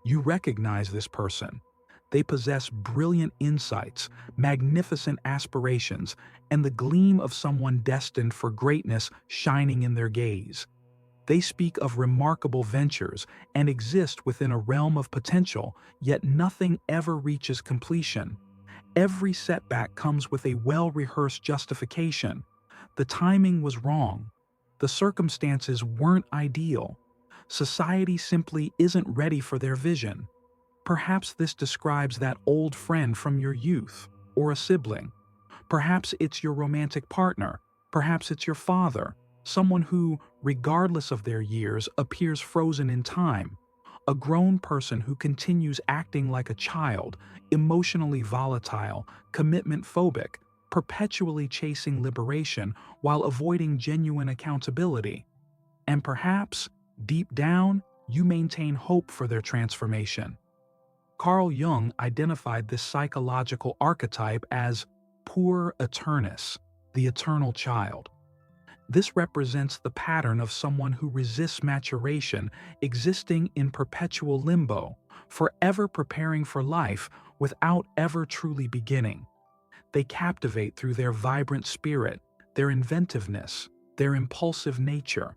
You recognize this person. They possess brilliant insights, magnificent aspirations, and the gleam of someone destined for greatness shining in their gaze. They speak of remarkable ventures and exist within a realm of potential, yet nothing ever reaches completion. Every setback comes with a well-rehearsed justification. The timing was wrong. The circumstances weren't ideal. Society simply isn't ready for their vision. Perhaps this describes that old friend from your youth, or a sibling. Perhaps it's your romantic partner. Perhaps it's your father, someone who, regardless of their years, appears frozen in time. A grown person who continues acting like a child, emotionally volatile, commitment-phobic, perpetually chasing liberation while avoiding genuine accountability. And perhaps, deep down, you maintain hope for their transformation. Carl Jung identified this psychological archetype as puer aeternus, the eternal child. This represents the pattern of someone who resists maturation, existing in perpetual limbo, forever preparing for life without ever truly beginning. They captivate through their vibrant spirit, their inventiveness, their impulsive nature.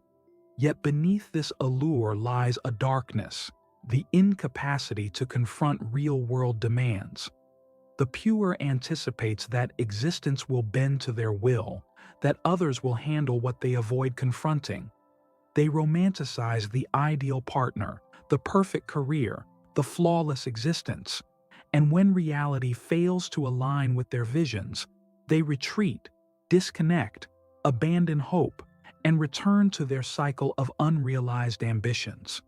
Yet beneath this allure lies a darkness, the incapacity to confront real-world demands. The pure anticipates that existence will bend to their will, that others will handle what they avoid confronting. They romanticize the ideal partner, the perfect career, the flawless existence. And when reality fails to align with their visions, they retreat, disconnect, abandon hope, and return to their cycle of unrealized ambitions.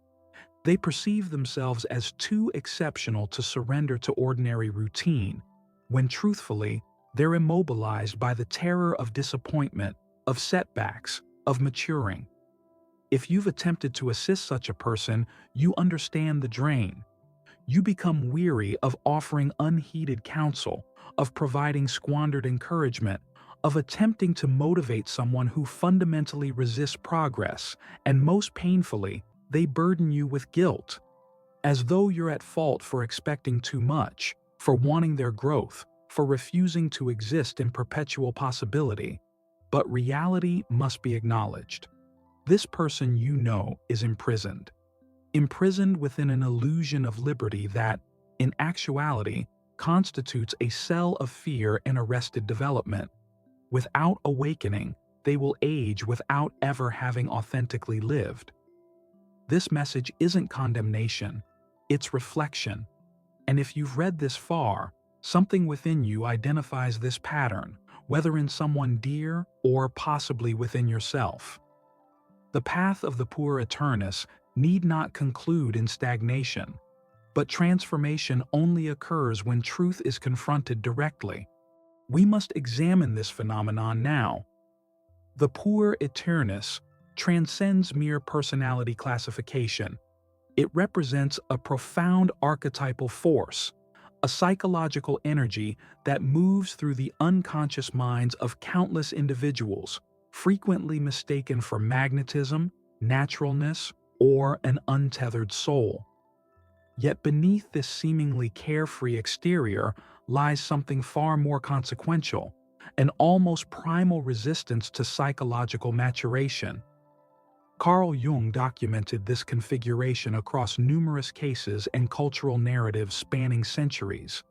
They perceive themselves as too exceptional to surrender to ordinary routine, when truthfully, they're immobilized by the terror of disappointment, of setbacks, of maturing. If you've attempted to assist such a person, you understand the drain. You become weary of offering unheeded counsel, of providing squandered encouragement, of attempting to motivate someone who fundamentally resists progress, and most painfully, they burden you with guilt, as though you're at fault for expecting too much, for wanting their growth, for refusing to exist in perpetual possibility. But reality must be acknowledged. This person you know is imprisoned within an illusion of liberty that, in actuality, constitutes a cell of fear and arrested development. Without awakening, they will age without ever having authentically lived. This message isn't condemnation, it's reflection. And if you've read this far, something within you identifies this pattern, whether in someone dear or possibly within yourself. The path of the puer aeternus need not conclude in stagnation, but transformation only occurs when truth is confronted directly. We must examine this phenomenon now. The puer aeternus transcends mere personality classification. It represents a profound archetypal force, a psychological energy that moves through the unconscious minds of countless individuals, frequently mistaken for magnetism, naturalness, or an untethered soul. Yet beneath this seemingly carefree exterior lies something far more consequential, an almost primal resistance to psychological maturation. Carl Jung documented this configuration across numerous cases and cultural narratives spanning centuries.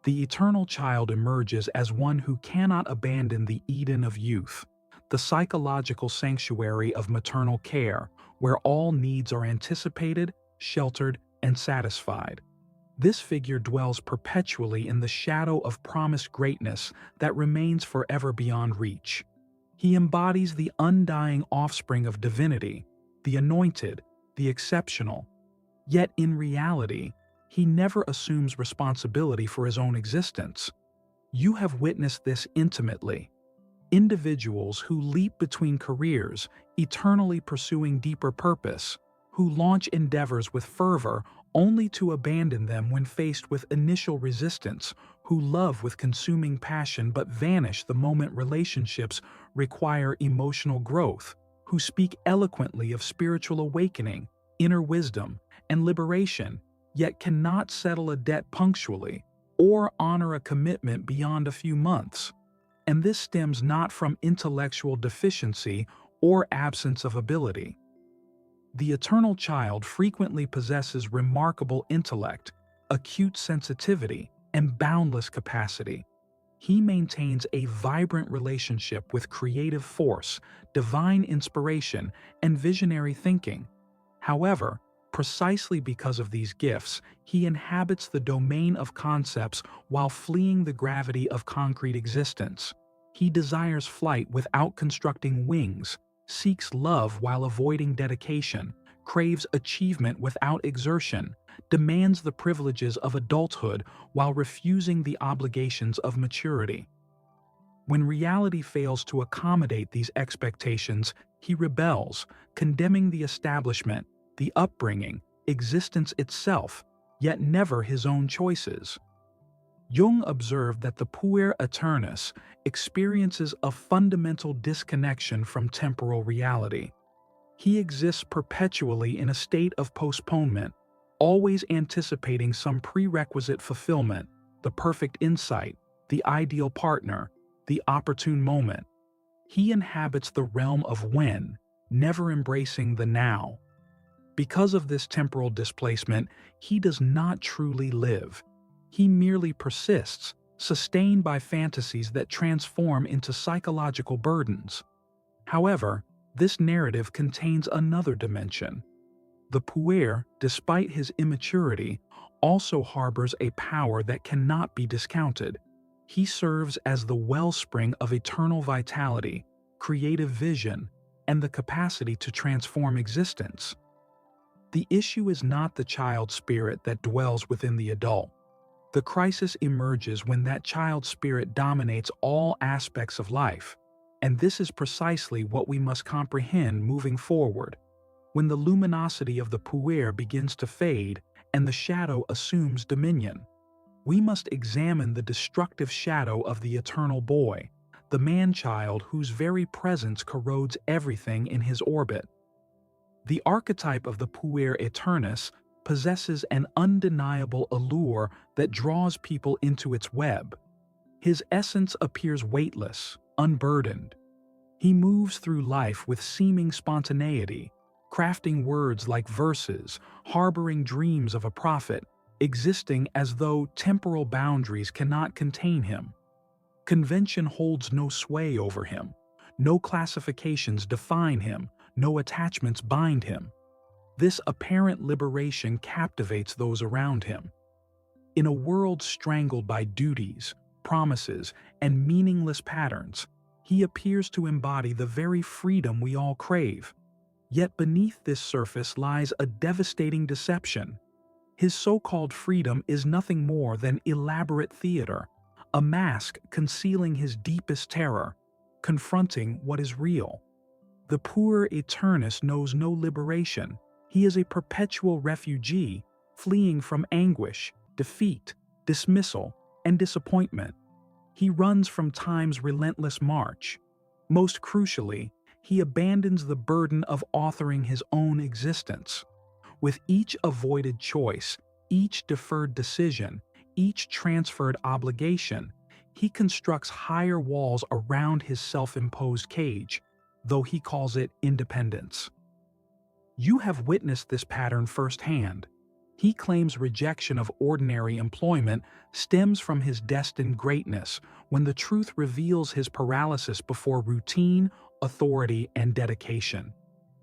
The eternal child emerges as one who cannot abandon the Eden of youth, the psychological sanctuary of maternal care, where all needs are anticipated, sheltered, and satisfied. This figure dwells perpetually in the shadow of promised greatness that remains forever beyond reach. He embodies the undying offspring of divinity, the anointed, the exceptional. Yet in reality, he never assumes responsibility for his own existence. You have witnessed this intimately. Individuals who leap between careers, eternally pursuing deeper purpose, who launch endeavors with fervor only to abandon them when faced with initial resistance, who love with consuming passion but vanish the moment relationships require emotional growth, who speak eloquently of spiritual awakening, inner wisdom, and liberation, yet cannot settle a debt punctually or honor a commitment beyond a few months. And this stems not from intellectual deficiency or absence of ability. The eternal child frequently possesses remarkable intellect, acute sensitivity, and boundless capacity. He maintains a vibrant relationship with creative force, divine inspiration, and visionary thinking. However, precisely because of these gifts, he inhabits the domain of concepts while fleeing the gravity of concrete existence. He desires flight without constructing wings, seeks love while avoiding dedication, craves achievement without exertion, demands the privileges of adulthood while refusing the obligations of maturity. When reality fails to accommodate these expectations, he rebels, condemning the establishment, the upbringing, existence itself, yet never his own choices. Jung observed that the puer aeternus experiences a fundamental disconnection from temporal reality. He exists perpetually in a state of postponement, always anticipating some prerequisite fulfillment, the perfect insight, the ideal partner, the opportune moment. He inhabits the realm of when, never embracing the now. Because of this temporal displacement, he does not truly live. He merely persists, sustained by fantasies that transform into psychological burdens. However, this narrative contains another dimension. The puer, despite his immaturity, also harbors a power that cannot be discounted. He serves as the wellspring of eternal vitality, creative vision, and the capacity to transform existence. The issue is not the child spirit that dwells within the adult. The crisis emerges when that child spirit dominates all aspects of life, and this is precisely what we must comprehend moving forward. When the luminosity of the puer begins to fade and the shadow assumes dominion, we must examine the destructive shadow of the eternal boy, the man-child whose very presence corrodes everything in his orbit. The archetype of the puer aeternus possesses an undeniable allure that draws people into its web. His essence appears weightless, unburdened. He moves through life with seeming spontaneity, crafting words like verses, harboring dreams of a prophet, existing as though temporal boundaries cannot contain him. Convention holds no sway over him. No classifications define him, no attachments bind him. This apparent liberation captivates those around him. In a world strangled by duties, promises, and meaningless patterns, he appears to embody the very freedom we all crave. Yet beneath this surface lies a devastating deception. His so-called freedom is nothing more than elaborate theater, a mask concealing his deepest terror, confronting what is real. The puer aeternus knows no liberation. He is a perpetual refugee, fleeing from anguish, defeat, dismissal, and disappointment. He runs from time's relentless march. Most crucially, he abandons the burden of authoring his own existence. With each avoided choice, each deferred decision, each transferred obligation, he constructs higher walls around his self-imposed cage, though he calls it independence. You have witnessed this pattern firsthand. He claims rejection of ordinary employment stems from his destined greatness, when the truth reveals his paralysis before routine, authority, and dedication.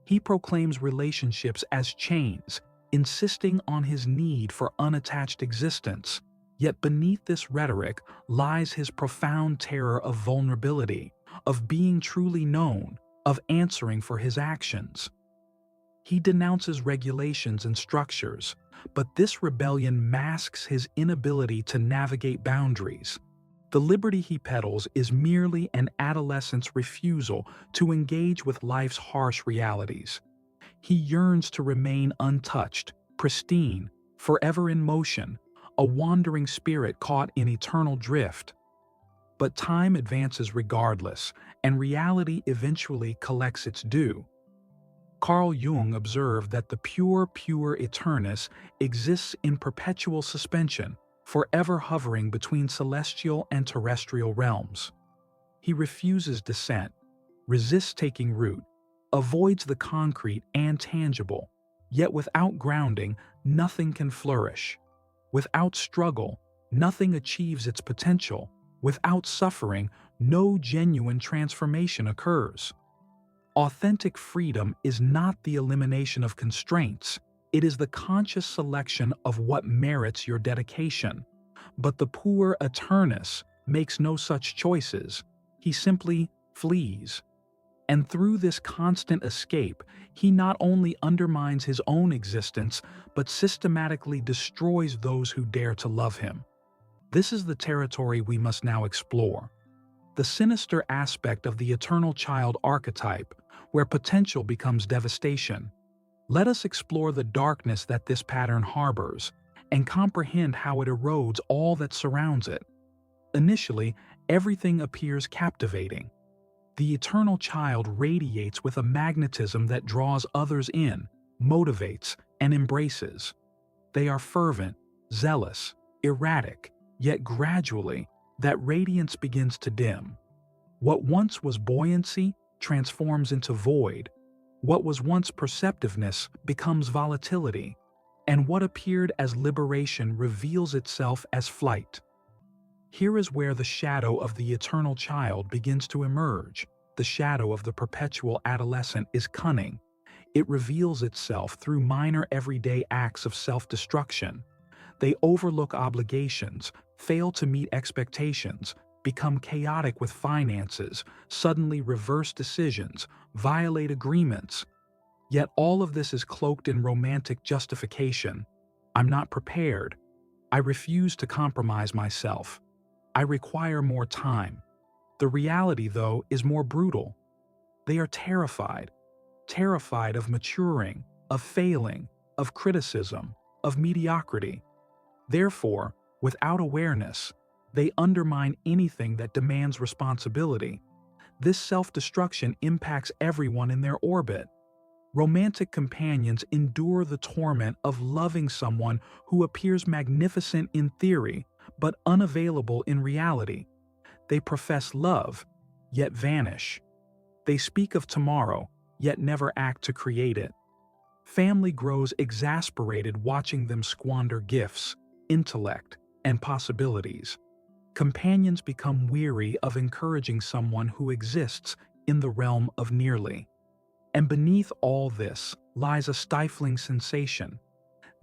He proclaims relationships as chains, insisting on his need for unattached existence. Yet beneath this rhetoric lies his profound terror of vulnerability, of being truly known, of answering for his actions. He denounces regulations and structures, but this rebellion masks his inability to navigate boundaries. The liberty he peddles is merely an adolescent's refusal to engage with life's harsh realities. He yearns to remain untouched, pristine, forever in motion, a wandering spirit caught in eternal drift. But time advances regardless, and reality eventually collects its due. Carl Jung observed that the pure eternus exists in perpetual suspension, forever hovering between celestial and terrestrial realms. He refuses descent, resists taking root, avoids the concrete and tangible, yet without grounding, nothing can flourish. Without struggle, nothing achieves its potential. Without suffering, no genuine transformation occurs. Authentic freedom is not the elimination of constraints, it is the conscious selection of what merits your dedication. But the poor eternus makes no such choices, he simply flees. And through this constant escape, he not only undermines his own existence, but systematically destroys those who dare to love him. This is the territory we must now explore. The sinister aspect of the eternal child archetype, where potential becomes devastation. Let us explore the darkness that this pattern harbors, and comprehend how it erodes all that surrounds it. Initially, everything appears captivating. The eternal child radiates with a magnetism that draws others in, motivates, and embraces. They are fervent, zealous, erratic, yet gradually, that radiance begins to dim. What once was buoyancy transforms into void. What was once perceptiveness becomes volatility. And what appeared as liberation reveals itself as flight. Here is where the shadow of the eternal child begins to emerge. The shadow of the perpetual adolescent is cunning. It reveals itself through minor everyday acts of self-destruction. They overlook obligations, fail to meet expectations, become chaotic with finances, suddenly reverse decisions, violate agreements. Yet all of this is cloaked in romantic justification. I'm not prepared. I refuse to compromise myself. I require more time. The reality, though, is more brutal. They are terrified of maturing, of failing, of criticism, of mediocrity. Therefore, without awareness, they undermine anything that demands responsibility. This self-destruction impacts everyone in their orbit. Romantic companions endure the torment of loving someone who appears magnificent in theory, but unavailable in reality. They profess love, yet vanish. They speak of tomorrow, yet never act to create it. Family grows exasperated watching them squander gifts, intellect, and possibilities. Companions become weary of encouraging someone who exists in the realm of nearly. And beneath all this lies a stifling sensation.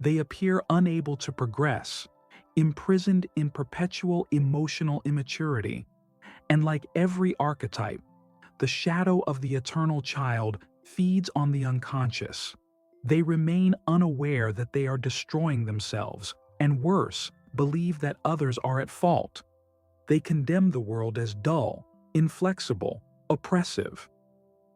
They appear unable to progress, imprisoned in perpetual emotional immaturity. And like every archetype, the shadow of the eternal child feeds on the unconscious. They remain unaware that they are destroying themselves, and worse, believe that others are at fault. They condemn the world as dull, inflexible, oppressive.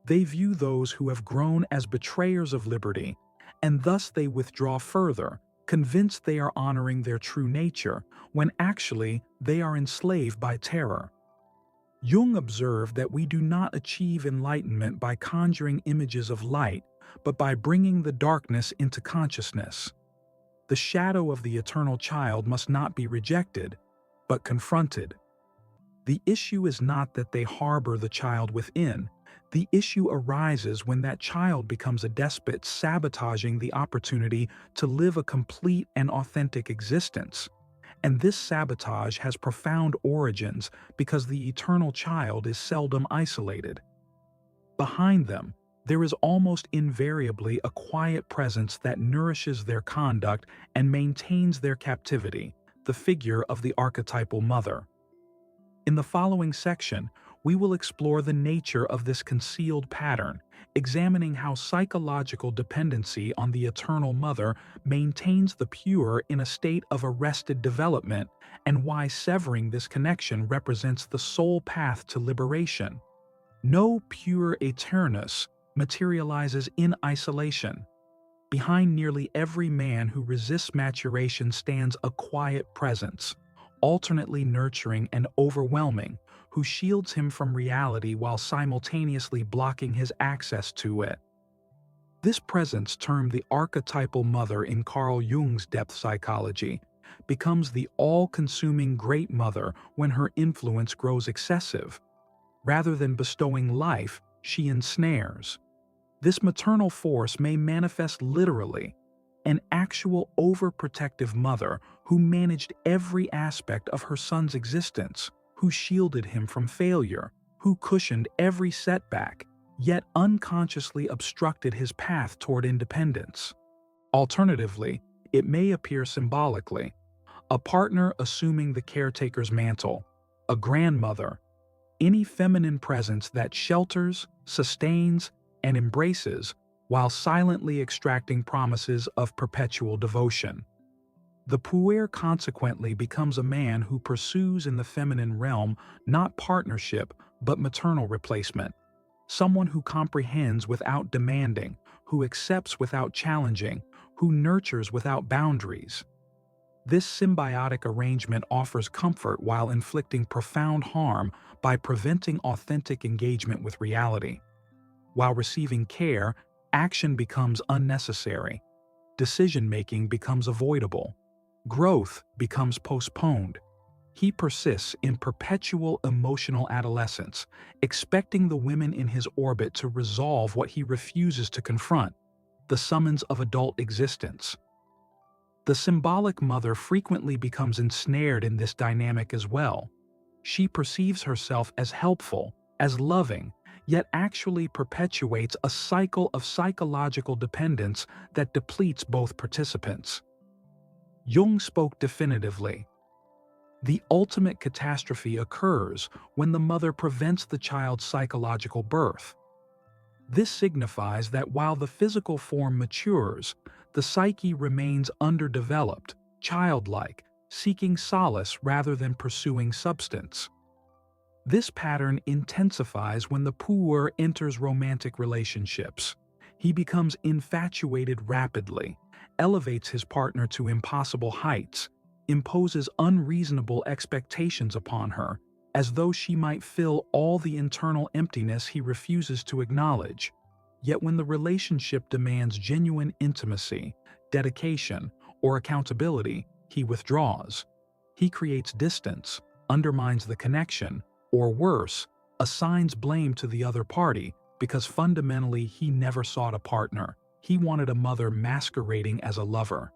They view those who have grown as betrayers of liberty, and thus they withdraw further, convinced they are honoring their true nature, when actually they are enslaved by terror. Jung observed that we do not achieve enlightenment by conjuring images of light, but by bringing the darkness into consciousness. The shadow of the eternal child must not be rejected, but confronted. The issue is not that they harbor the child within. The issue arises when that child becomes a despot, sabotaging the opportunity to live a complete and authentic existence. And this sabotage has profound origins because the eternal child is seldom isolated. Behind them, there is almost invariably a quiet presence that nourishes their conduct and maintains their captivity, the figure of the archetypal mother. In the following section, we will explore the nature of this concealed pattern, examining how psychological dependency on the eternal mother maintains the pure in a state of arrested development, and why severing this connection represents the sole path to liberation. No pure eternus materializes in isolation. Behind nearly every man who resists maturation stands a quiet presence, alternately nurturing and overwhelming, who shields him from reality while simultaneously blocking his access to it. This presence, termed the archetypal mother in Carl Jung's depth psychology, becomes the all-consuming great mother when her influence grows excessive. Rather than bestowing life, she ensnares. This maternal force may manifest literally, an actual overprotective mother who managed every aspect of her son's existence, who shielded him from failure, who cushioned every setback, yet unconsciously obstructed his path toward independence. Alternatively, it may appear symbolically, a partner assuming the caretaker's mantle, a grandmother, any feminine presence that shelters, sustains, and embraces while silently extracting promises of perpetual devotion. The puer consequently becomes a man who pursues in the feminine realm not partnership but maternal replacement, someone who comprehends without demanding, who accepts without challenging, who nurtures without boundaries. This symbiotic arrangement offers comfort while inflicting profound harm by preventing authentic engagement with reality. While receiving care, action becomes unnecessary. Decision-making becomes avoidable. Growth becomes postponed. He persists in perpetual emotional adolescence, expecting the women in his orbit to resolve what he refuses to confront, the summons of adult existence. The symbolic mother frequently becomes ensnared in this dynamic as well. She perceives herself as helpful, as loving, yet actually perpetuates a cycle of psychological dependence that depletes both participants. Jung spoke definitively. The ultimate catastrophe occurs when the mother prevents the child's psychological birth. This signifies that while the physical form matures, the psyche remains underdeveloped, childlike, seeking solace rather than pursuing substance. This pattern intensifies when the puer enters romantic relationships. He becomes infatuated rapidly, elevates his partner to impossible heights, imposes unreasonable expectations upon her, as though she might fill all the internal emptiness he refuses to acknowledge. Yet when the relationship demands genuine intimacy, dedication, or accountability, he withdraws. He creates distance, undermines the connection, or worse, assigns blame to the other party because fundamentally he never sought a partner. He wanted a mother masquerading as a lover.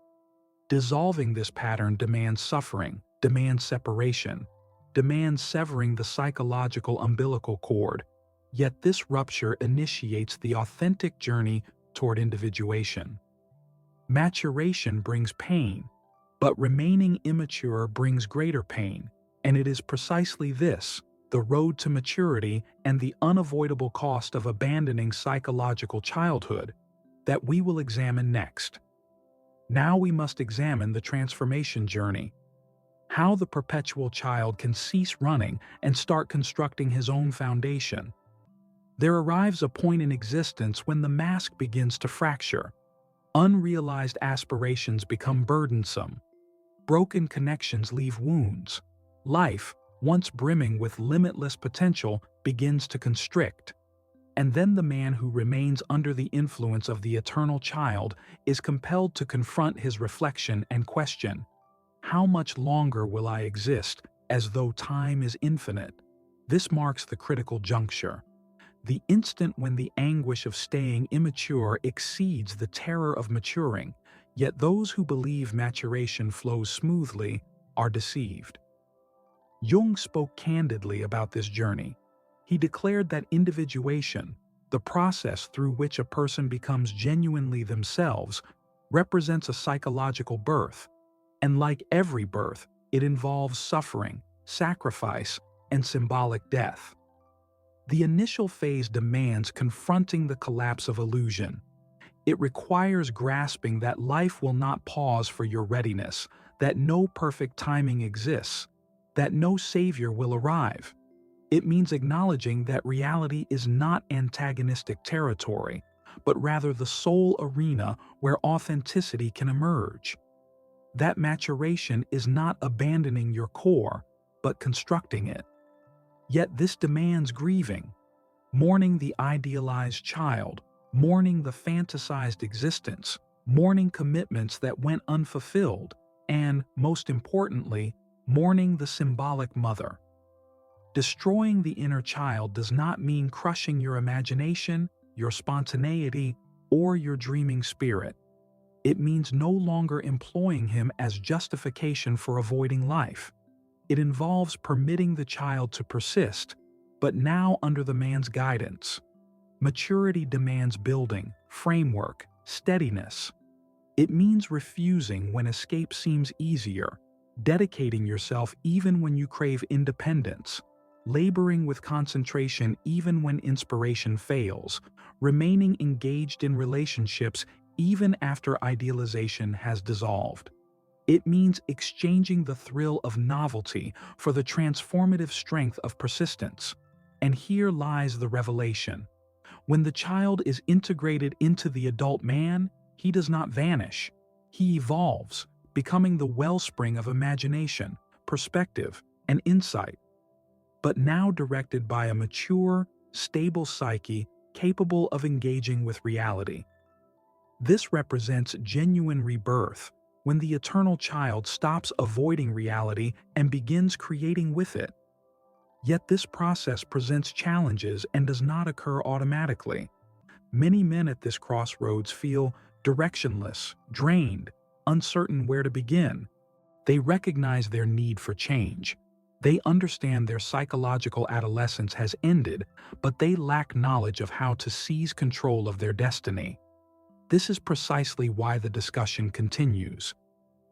Dissolving this pattern demands suffering, demands separation, demands severing the psychological umbilical cord. Yet this rupture initiates the authentic journey toward individuation. Maturation brings pain, but remaining immature brings greater pain, and it is precisely this, the road to maturity and the unavoidable cost of abandoning psychological childhood, that we will examine next. Now we must examine the transformation journey. How the perpetual child can cease running and start constructing his own foundation. There arrives a point in existence when the mask begins to fracture. Unrealized aspirations become burdensome. Broken connections leave wounds. Life, once brimming with limitless potential, begins to constrict. And then the man who remains under the influence of the eternal child is compelled to confront his reflection and question, how much longer will I exist, as though time is infinite? This marks the critical juncture. The instant when the anguish of staying immature exceeds the terror of maturing, yet those who believe maturation flows smoothly are deceived. Jung spoke candidly about this journey. He declared that individuation, the process through which a person becomes genuinely themselves, represents a psychological birth, and like every birth, it involves suffering, sacrifice, and symbolic death. The initial phase demands confronting the collapse of illusion. It requires grasping that life will not pause for your readiness, that no perfect timing exists, that no savior will arrive. It means acknowledging that reality is not antagonistic territory, but rather the sole arena where authenticity can emerge. That maturation is not abandoning your core, but constructing it. Yet this demands grieving, mourning the idealized child, mourning the fantasized existence, mourning commitments that went unfulfilled, and, most importantly, mourning the symbolic mother. Destroying the inner child does not mean crushing your imagination, your spontaneity, or your dreaming spirit. It means no longer employing him as justification for avoiding life. It involves permitting the child to persist, but now under the man's guidance. Maturity demands building, framework, steadiness. It means refusing when escape seems easier, dedicating yourself even when you crave independence, laboring with concentration even when inspiration fails, remaining engaged in relationships even after idealization has dissolved. It means exchanging the thrill of novelty for the transformative strength of persistence. And here lies the revelation. When the child is integrated into the adult man, he does not vanish. He evolves, becoming the wellspring of imagination, perspective, and insight. But now directed by a mature, stable psyche capable of engaging with reality. This represents genuine rebirth, when the eternal child stops avoiding reality and begins creating with it. Yet this process presents challenges and does not occur automatically. Many men at this crossroads feel directionless, drained, uncertain where to begin. They recognize their need for change. They understand their psychological adolescence has ended, but they lack knowledge of how to seize control of their destiny. This is precisely why the discussion continues.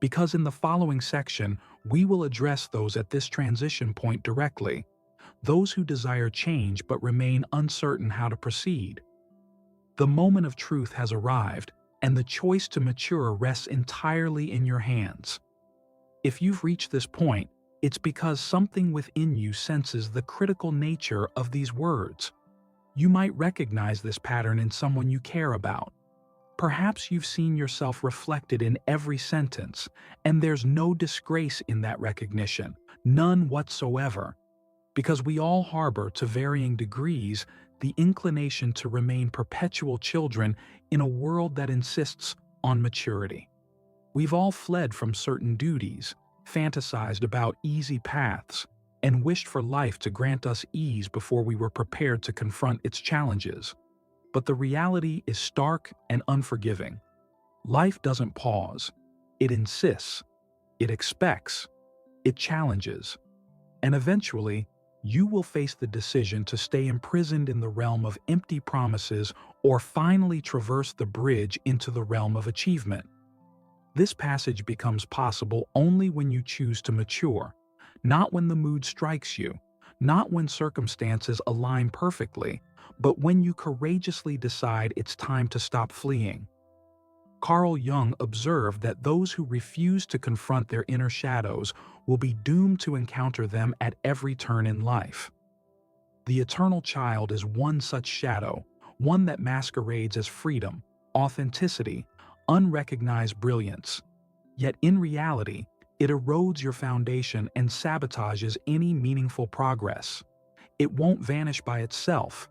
Because in the following section, we will address those at this transition point directly, those who desire change but remain uncertain how to proceed. The moment of truth has arrived, and the choice to mature rests entirely in your hands. If you've reached this point, it's because something within you senses the critical nature of these words. You might recognize this pattern in someone you care about. Perhaps you've seen yourself reflected in every sentence, and there's no disgrace in that recognition, none whatsoever. Because we all harbor, to varying degrees, the inclination to remain perpetual children in a world that insists on maturity. We've all fled from certain duties, fantasized about easy paths, and wished for life to grant us ease before we were prepared to confront its challenges. But the reality is stark and unforgiving. Life doesn't pause. It insists. It expects. It challenges. And eventually, you will face the decision to stay imprisoned in the realm of empty promises or finally traverse the bridge into the realm of achievement. This passage becomes possible only when you choose to mature, not when the mood strikes you, not when circumstances align perfectly, but when you courageously decide it's time to stop fleeing. Carl Jung observed that those who refuse to confront their inner shadows will be doomed to encounter them at every turn in life. The eternal child is one such shadow, one that masquerades as freedom, authenticity, unrecognized brilliance. Yet in reality, it erodes your foundation and sabotages any meaningful progress. It won't vanish by itself.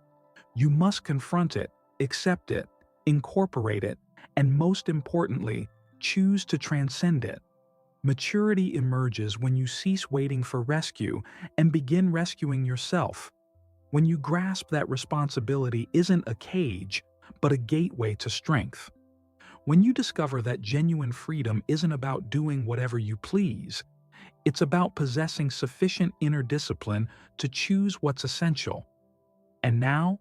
You must confront it, accept it, incorporate it, and most importantly, choose to transcend it. Maturity emerges when you cease waiting for rescue and begin rescuing yourself. When you grasp that responsibility isn't a cage, but a gateway to strength. When you discover that genuine freedom isn't about doing whatever you please, it's about possessing sufficient inner discipline to choose what's essential. And now,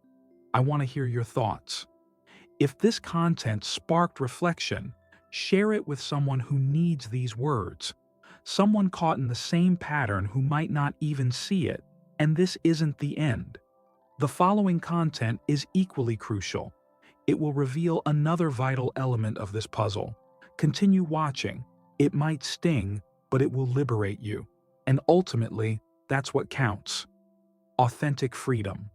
I want to hear your thoughts. If this content sparked reflection, share it with someone who needs these words, someone caught in the same pattern who might not even see it, and this isn't the end. The following content is equally crucial. It will reveal another vital element of this puzzle. Continue watching. It might sting, but it will liberate you. And ultimately, that's what counts. Authentic freedom.